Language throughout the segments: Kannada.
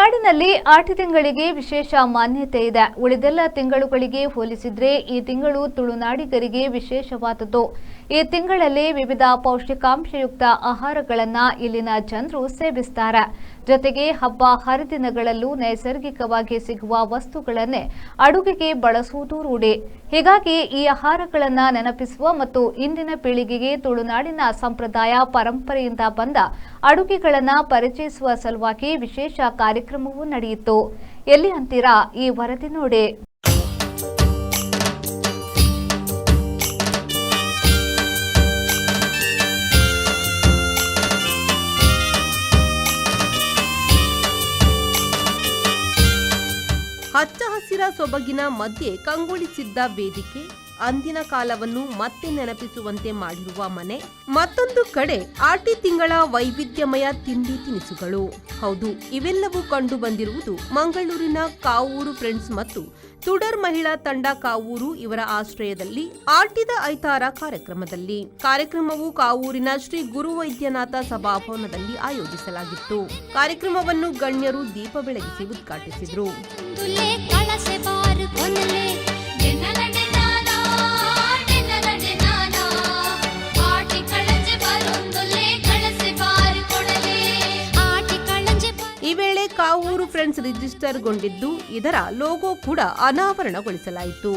ನಾಡಿನಲ್ಲಿ ಆಟಿ ತಿಂಗಳಿಗೆ ವಿಶೇಷ ಮಾನ್ಯತೆ ಇದೆ. ಉಳಿದೆಲ್ಲ ತಿಂಗಳುಗಳಿಗೆ ಹೋಲಿಸಿದರೆ ಈ ತಿಂಗಳು ತುಳುನಾಡಿಗರಿಗೆ ವಿಶೇಷವಾದದ್ದು. ಈ ತಿಂಗಳಲ್ಲಿ ವಿವಿಧ ಪೌಷ್ಟಿಕಾಂಶಯುಕ್ತ ಆಹಾರಗಳನ್ನು ಇಲ್ಲಿನ ಜನರು ಸೇವಿಸುತ್ತಾರೆ. ಜೊತೆಗೆ ಹಬ್ಬ ಹರಿದಿನಗಳಲ್ಲೂ ನೈಸರ್ಗಿಕವಾಗಿ ಸಿಗುವ ವಸ್ತುಗಳನ್ನೇ ಅಡುಗೆಗೆ ಬಳಸುವುದು ರೂಢಿ. ಹೀಗಾಗಿ ಈ ಆಹಾರಗಳನ್ನು ನೆನಪಿಸುವ ಮತ್ತು ಇಂದಿನ ಪೀಳಿಗೆಗೆ ತುಳುನಾಡಿನ ಸಂಪ್ರದಾಯ ಪರಂಪರೆಯಿಂದ ಬಂದ ಅಡುಗೆಗಳನ್ನು ಪರಿಚಯಿಸುವ ಸಲುವಾಗಿ ವಿಶೇಷ ಕಾರ್ಯಕ್ರಮವೂ ನಡೆಯಿತು. ಎಲ್ಲಿ ಅಂತೀರಾ? ಈ ವರದಿ ನೋಡಿ. ಹಚ್ಚ ಹಸಿರ ಸೊಬಗಿನ ಮಧ್ಯೆ ಕಂಗೊಳಿಸಿದ್ದ ವೇದಿಕೆ, ಅಂದಿನ ಕಾಲವನ್ನು ಮತ್ತೆ ನೆನಪಿಸುವಂತೆ ಮಾಡಿರುವ ಮನೆ, ಮತ್ತೊಂದು ಕಡೆ ಆಟಿ ತಿಂಗಳ ವೈವಿಧ್ಯಮಯ ತಿಂಡಿ ತಿನಿಸುಗಳು. ಹೌದು, ಇವೆಲ್ಲವೂ ಕಂಡು ಬಂದಿರುವುದು ಮಂಗಳೂರಿನ ಕಾವೂರು ಫ್ರೆಂಡ್ಸ್ ಮತ್ತು ತುಡರ್ ಮಹಿಳಾ ತಂಡ ಕಾವೂರು ಇವರ ಆಶ್ರಯದಲ್ಲಿ ಆಟಿದ ಐತಾರ ಕಾರ್ಯಕ್ರಮದಲ್ಲಿ. ಕಾರ್ಯಕ್ರಮವು ಕಾವೂರಿನ ಶ್ರೀ ಗುರುವೈದ್ಯನಾಥ ಸಭಾಭವನದಲ್ಲಿ ಆಯೋಜಿಸಲಾಗಿತ್ತು. ಕಾರ್ಯಕ್ರಮವನ್ನು ಗಣ್ಯರು ದೀಪ ಬೆಳಗಿಸಿ ಉದ್ಘಾಟಿಸಿದರು. ಈ ವೇಳೆ ಕಾವೂರು ಫ್ರೆಂಡ್ಸ್ ರಿಜಿಸ್ಟರ್ಗೊಂಡಿದ್ದು, ಇದರ ಲೋಗೋ ಕೂಡ ಅನಾವರಣಗೊಳಿಸಲಾಯಿತು.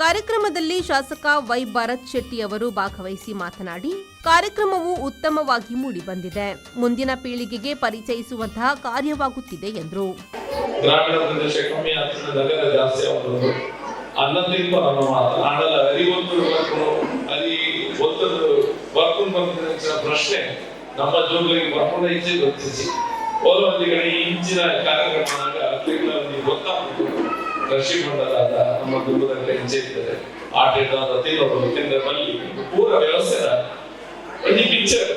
ಕಾರ್ಯಕ್ರಮದಲ್ಲಿ ಶಾಸಕ ವೈ ಭರತ್ ಶೆಟ್ಟಿ ಅವರು ಭಾಗವಹಿಸಿ ಮಾತನಾಡಿ, ಕಾರ್ಯಕ್ರಮವು ಉತ್ತಮವಾಗಿ ಮೂಡಿಬಂದಿದೆ, ಮುಂದಿನ ಪೀಳಿಗೆಗೆ ಪರಿಚಯಿಸುವಂತಹ ಕಾರ್ಯವಾಗುತ್ತಿದೆ ಎಂದರು. ಗ್ರಾಮೀಣ ಪ್ರದೇಶ ಕಮ್ಮಿ ಆಗ್ತದೆ, ನಗರ ಜಾಸ್ತಿ ಆಗುವುದು. ಅನ್ನದಿಂದ ನಮ್ಮ ಆಡಲ ಅರಿವೊಂದು ಅಲ್ಲಿ ಒತ್ತದು ಬರ್ಕೊಂಡು ಬಂದ ಪ್ರಶ್ನೆ ನಮ್ಮ ಜೋಗಳಿಗೆ ಬರ್ಕೊಂಡು ಈಚೆ ಗೊತ್ತಿಸಿ ಒಂದು ಕಡೆ ಇಂಚಿನ ಕಾರ್ಯಕ್ರಮ ಗೊತ್ತಾಗ್ತದೆ. ಕೃಷಿ ಮಂಡಲದ ನಮ್ಮ ದುರ್ಗದಲ್ಲಿ ಹೆಜ್ಜೆ ಇರ್ತದೆ, ಆಟದ ತಿನ್ನೋದು ತಿಂದ್ರೆ ಬಲ್ಲಿ ಪೂರ ವ್ಯವಸ್ಥೆ ಒಂದು ಪಿಕ್ಚರ್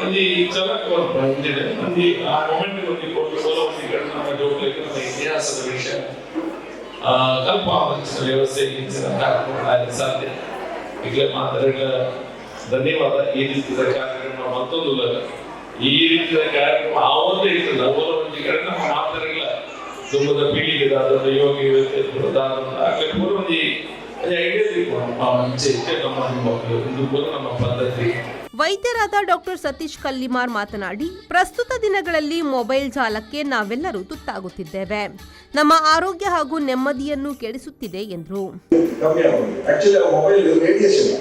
ಒಂದು ಚಲಕ ಬಂದಿದೆ. ಒಂದು ಆ ಮೊಮೆಂಟ್ ಒಂದು ಕೊಟ್ಟು ಸೋಲವನ್ನಿ ಕಡೆ ನಮ್ಮ ಜೋಗಳಿಗೆ ನಮ್ಮ ಇತಿಹಾಸದ ವಿಷಯ ಕಲ್ಪಾವಂಚಿನ ವ್ಯವಸ್ಥೆ ಇಂಚಿನ ಕಾರ್ಯಕ್ರಮ ಸಾಧ್ಯ. ಈಗಲೇ ಮಾತಾಡ ಧನ್ಯವಾದ. ಈ ರೀತಿಯ ಕಾರ್ಯಕ್ರಮ ಮತ್ತೊಂದು ಈ ರೀತಿಯ ಕಾರ್ಯಕ್ರಮ ಆವತ್ತೇ ಇರ್ತದೆ. ಅವರ ಒಂದು ಕಡೆ ನಮ್ಮ ಮಾತಾಡಲ್ಲ ತುಂಬದ ಪೀಳಿಗೆ ಅದನ್ನು ಯೋಗ ಆಗಲೇ ಪೂರ್ವದಿ ನಮ್ಮ ಪದ್ಧತಿ. ವೈದ್ಯರಾದ ಡಾಕ್ಟರ್ ಸತೀಶ್ ಕಲ್ಲಿಮಾರ್ ಮಾತನಾಡಿ, ಪ್ರಸ್ತುತ ದಿನಗಳಲ್ಲಿ ಮೊಬೈಲ್ ಜಾಲಕ್ಕೆ ನಾವೆಲ್ಲರೂ ತುತ್ತಾಗುತ್ತಿದ್ದೇವೆ, ನಮ್ಮ ಆರೋಗ್ಯ ಹಾಗೂ ನೆಮ್ಮದಿಯನ್ನು ಕೆಡಿಸುತ್ತಿದೆ ಎಂದರು. ರೇಡಿಯೇಷನ್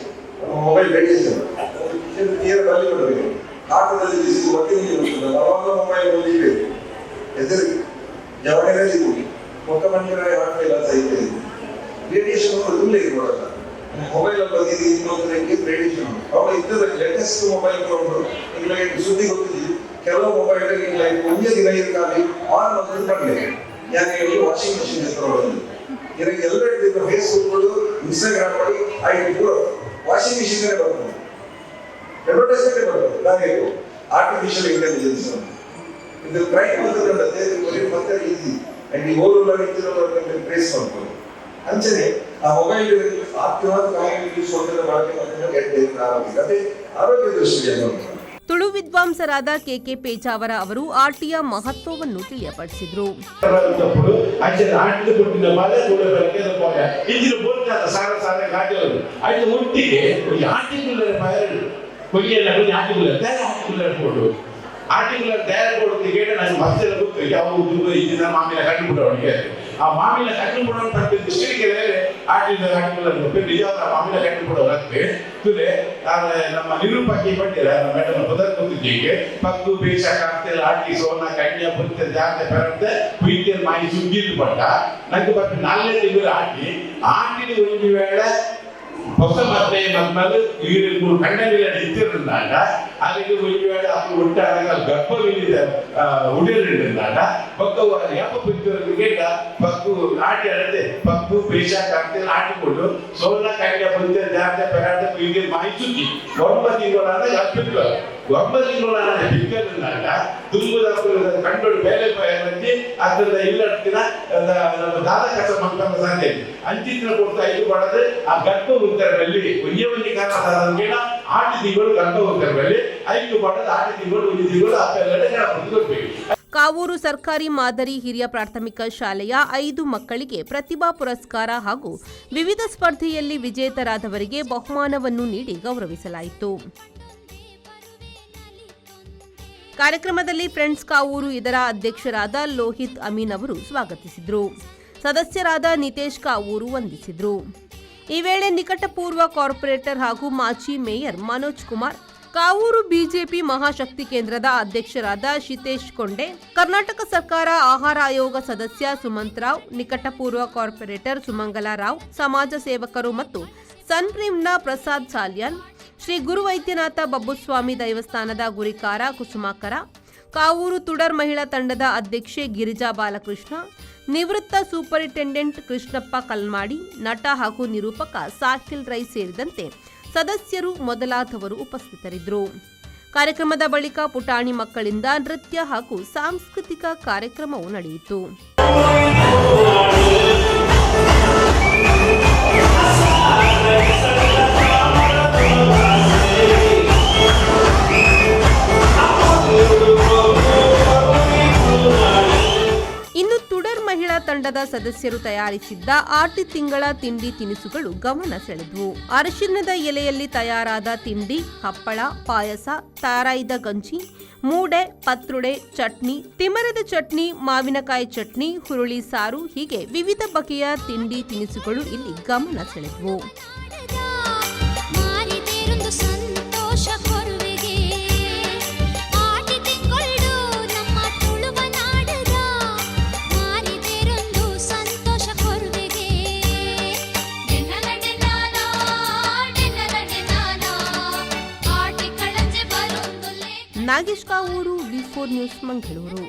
ಮೊಬೈಲ್ ಬಂದಿದೆ, ಇನ್ನೊಂದಕ್ಕೆ ರೇಡಿಯೇಷನ್ ಅವಾಗ ಇದ್ದದ ಲೇಟೆಸ್ಟ್ ಮೊಬೈಲ್ ತಗೊಂಡು ಇಲ್ಲ ಸುದ್ದಿ ಗೊತ್ತಿದ್ವಿ. ಕೆಲವು ಮೊಬೈಲ್ ಒಂದೇ ದಿನ ಇರ್ತಾರೆ ಆನ್ ಮೊದಲು ಬರಲಿ ಯಾಕೆ ವಾಷಿಂಗ್ ಮಿಷಿನ್ ತಗೊಳ್ಳೋದು ನನಗೆ ಎಲ್ಲ ಫೇಸ್ಬುಕ್ ಇನ್ಸ್ಟಾಗ್ರಾಮ್ ಮಾಡಿ ಆಯ್ತು ಪೂರ ವಾಷಿಂಗ್ ಮಿಷಿನ್ ಬರ್ತದೆ, ಅಡ್ವರ್ಟೈಸ್ಮೆಂಟ್ ಬರ್ತದೆ. ಹಾಗೆ ಆರ್ಟಿಫಿಷಿಯಲ್ ಇಂಟೆಲಿಜೆನ್ಸ್ ಇದು ಕ್ರೈಮ್ ಮತ್ತೆ ಈಸಿ ಅಂಡ್ ಈ ಓಲ್ ಟ್ರೇಸ್ ಮಾಡ್ಬೋದು. ಅಂಚನೆ ಆ ಮೊಬೈಲ್ ಆರೋಗ್ಯ ದೃಷ್ಟಿಯಿಂದ ತುಳು ವಿದ್ವಾಂಸರಾದ ಕೆಕೆ ಪೇಜಾವರ ಅವರು ಆಟಿಯ ಮಹತ್ವವನ್ನು ತಿಳಿಯಪಡಿಸಿದರು. ಆರ್ಟಿಕಲ್ ತಯಾರು ಕೊಡೋದಕ್ಕೆ ನನಗೆ ಮತ್ತೆಲ್ಲ ಗೊತ್ತು ಯಾವುದು ಇದನ್ನ ಮಾಮಿನ ಕಂಡುಬಿಡೋನಿಗೆ ಆ ಮಾಮಿನ ಕಂಡುಬಿಡೋಣ ದೃಷ್ಟಿಗೆ ಆರ್ಟಿಕಲ್ ನಿಜವಾದ ಮಾಮಿನ ಕಂಡುಬಿಡೋದಕ್ಕೆ ತುಲೆ ನಮ್ಮ ನಿರೂಪಕ್ಕೆ ಪಟ್ಟಿರ ಮೇಡಮ್ ಪದರ್ ಗೊತ್ತಿದ್ದೀಗೆ ಪತ್ತು ಬೇಷ ಕಾಡ್ತಿಲ್ಲ ಆಟಿ ಸೋನ ಕಣ್ಯ ಪುತ್ತ ಜಾತೆ ಪರಂತೆ ಕುಯ್ತಿಯಲ್ ಮಾಯಿ ಸುಗ್ಗಿದ್ದು ಪಟ್ಟ ನಂಗೆ ಬಟ್ 4 ತಿಂಗಳು ಆಟಿನ ಒಂದು ವೇಳೆ ಹೊಸ ಮತ್ತೆ ಮಕ್ಕಳು ಮೂರು ಕಣ್ಣಲ್ಲಿ ಇತ್ತಿರುತ್ತಾಗ ಅದಕ್ಕೆ ಒಂದು ವೇಳೆ ಅದು ಉಂಟಾಗ ಗರ್ಭವಿಲ್ಲ ಉಡಿಯಲಿರುತ್ತಾಗ ಪಕ್ಕು ಯಪ್ಪ ಪಿತ್ತೂರಿಗೆ ಪಕ್ಕು ನಾಟಿ ಅಳತೆ ಪಕ್ಕು ಪೇಶ ಕಾಡ್ತಿಲ್ಲ ಆಟಿಕೊಂಡು ಸೋನ ಕಣ್ಯ ಪುತ್ತ ಜಾತೆ ಪರಂತೆ ಕುಯ್ತಿಯಲ್ ಮಾಯಿ ಸುಗ್ಗಿ 9 ತಿಂಗಳಾದ ಅಪ್ಪಿತ್ತು ಒಂಬತ್ತು ಪಿಕ್ಕಲ್ಲಾಗ ತುಂಬದ ಕಂಡು ಬೇಲೆ ಬಂದು ಅದರಿಂದ ಇಲ್ಲಡ್ತಿನ ದಾದ ಕಸ ಮಂಕಂದ ಸಾಧ್ಯ ಅಂಚಿನ ಕೊಡ್ತಾ ಇದು ಮಾಡೋದು ಆ ಗರ್ಭ ಉತ್ತರದಲ್ಲಿ ಒಂದೇ ಕಾರಣ ಆಟಿ ತಿಂಗಳು ಗರ್ಭ ಉತ್ತರದಲ್ಲಿ 5 ಮಾಡೋದು ಆಟಿ ತಿಂಗಳು 1 ತಿಂಗಳು ಅಪ್ಪೆಲ್ಲ ಕೊಡ್ಬೇಕು. ಕಾವೂರು ಸರ್ಕಾರಿ ಮಾದರಿ ಹಿರಿಯ ಪ್ರಾಥಮಿಕ ಶಾಲೆಯ 5 ಮಕ್ಕಳಿಗೆ ಪ್ರತಿಭಾ ಪುರಸ್ಕಾರ ಹಾಗೂ ವಿವಿಧ ಸ್ಪರ್ಧೆಯಲ್ಲಿ ವಿಜೇತರಾದವರಿಗೆ ಬಹುಮಾನವನ್ನು ನೀಡಿ ಗೌರವಿಸಲಾಯಿತು. ಕಾರ್ಯಕ್ರಮದಲ್ಲಿ ಫ್ರೆಂಡ್ಸ್ ಕಾವೂರು ಇದರ ಅಧ್ಯಕ್ಷರಾದ ಲೋಹಿತ್ ಅಮೀನ್ ಅವರು ಸ್ವಾಗತಿಸಿದರು. ಸದಸ್ಯರಾದ ನಿತೇಶ್ ಕಾವೂರು ವಂದಿಸಿದರು. ಈ ವೇಳೆ ನಿಕಟಪೂರ್ವ ಕಾರ್ಪೊರೇಟರ್ ಹಾಗೂ ಮಾಜಿ ಮೇಯರ್ ಮನೋಜ್ ಕುಮಾರ್, ಕಾವೂರು ಬಿಜೆಪಿ ಮಹಾಶಕ್ತಿ ಕೇಂದ್ರದ ಅಧ್ಯಕ್ಷರಾದ ಶಿತೇಶ್ ಕೊಂಡೆ, ಕರ್ನಾಟಕ ಸರ್ಕಾರ ಆಹಾರ ಆಯೋಗ ಸದಸ್ಯ ಸುಮಂತ್ ರಾವ್, ನಿಕಟಪೂರ್ವ ಕಾರ್ಪೊರೇಟರ್ ಸುಮಂಗಲಾ ರಾವ್, ಸಮಾಜ ಸೇವಕರು ಮತ್ತು ಸನ್ಪ್ರೀಮ್ನ ಪ್ರಸಾದ್ ಸಾಲ್ಯಾನ್, ಶ್ರೀ ಗುರುವೈದ್ಯನಾಥ ಬಬ್ಬುಸ್ವಾಮಿ ದೇವಸ್ಥಾನದ ಗುರಿಕಾರ ಕುಸುಮಾಕರ, ಕಾವೂರು ತುಡರ್ ಮಹಿಳಾ ತಂಡದ ಅಧ್ಯಕ್ಷೆ ಗಿರಿಜಾ ಬಾಲಕೃಷ್ಣ, ನಿವೃತ್ತ ಸೂಪರಿಂಟೆಂಡೆಂಟ್ ಕೃಷ್ಣಪ್ಪ ಕಲ್ಮಾಡಿ, ನಟ ಹಾಗೂ ನಿರೂಪಕ ಸಾಹಿಲ್ ರೈ ಸೇರಿದಂತೆ ಸದಸ್ಯರು ಮೊದಲಾದವರು ಉಪಸ್ಥಿತರಿದ್ದರು. ಕಾರ್ಯಕ್ರಮದ ಬಳಿಕ ಪುಟಾಣಿ ಮಕ್ಕಳಿಂದ ನೃತ್ಯ ಹಾಗೂ ಸಾಂಸ್ಕೃತಿಕ ಕಾರ್ಯಕ್ರಮವು ನಡೆಯಿತು. ಇನ್ನು ತುಡರ್ ಮಹಿಳಾ ತಂಡದ ಸದಸ್ಯರು ತಯಾರಿಸಿದ್ದ ಆಟಿ ತಿಂಗಳ ತಿಂಡಿ ತಿನಿಸುಗಳು ಗಮನ ಸೆಳೆದವು. ಅರಿಶಿಣದ ಎಲೆಯಲ್ಲಿ ತಯಾರಾದ ತಿಂಡಿ, ಹಪ್ಪಳ, ಪಾಯಸ, ತಾರಾಯಿದ ಗಂಜಿ, ಮೂಡೆ, ಪತ್ರುಡೆ, ಚಟ್ನಿ, ತಿಮರದ ಚಟ್ನಿ, ಮಾವಿನಕಾಯಿ ಚಟ್ನಿ, ಹುರುಳಿ ಸಾರು ಹೀಗೆ ವಿವಿಧ ಬಗೆಯ ತಿಂಡಿ ತಿನಿಸುಗಳು ಇಲ್ಲಿ ಗಮನ ಸೆಳೆದವು. ನಾಗೇಶ್ ಕಾವೂರು, ವಿ4 ನ್ಯೂಸ್, ಮಂಗಳೂರು.